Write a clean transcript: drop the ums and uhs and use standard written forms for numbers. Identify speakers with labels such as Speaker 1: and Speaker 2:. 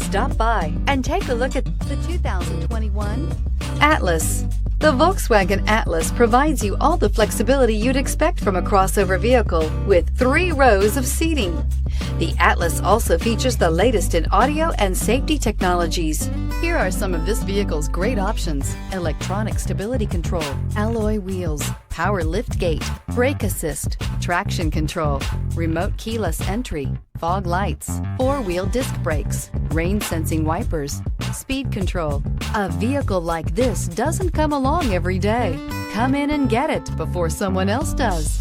Speaker 1: Stop by and take a look at the 2021 Atlas. The Volkswagen Atlas provides you all the flexibility you'd expect from a crossover vehicle with 3 rows of seating. The Atlas also features the latest in audio and safety technologies. Here are some of this vehicle's great options: electronic stability control, alloy wheels, power liftgate, brake assist, traction control, remote keyless entry, fog lights, 4-wheel disc brakes, rain sensing wipers, speed control. A vehicle like this doesn't come along every day. Come in and get it before someone else does.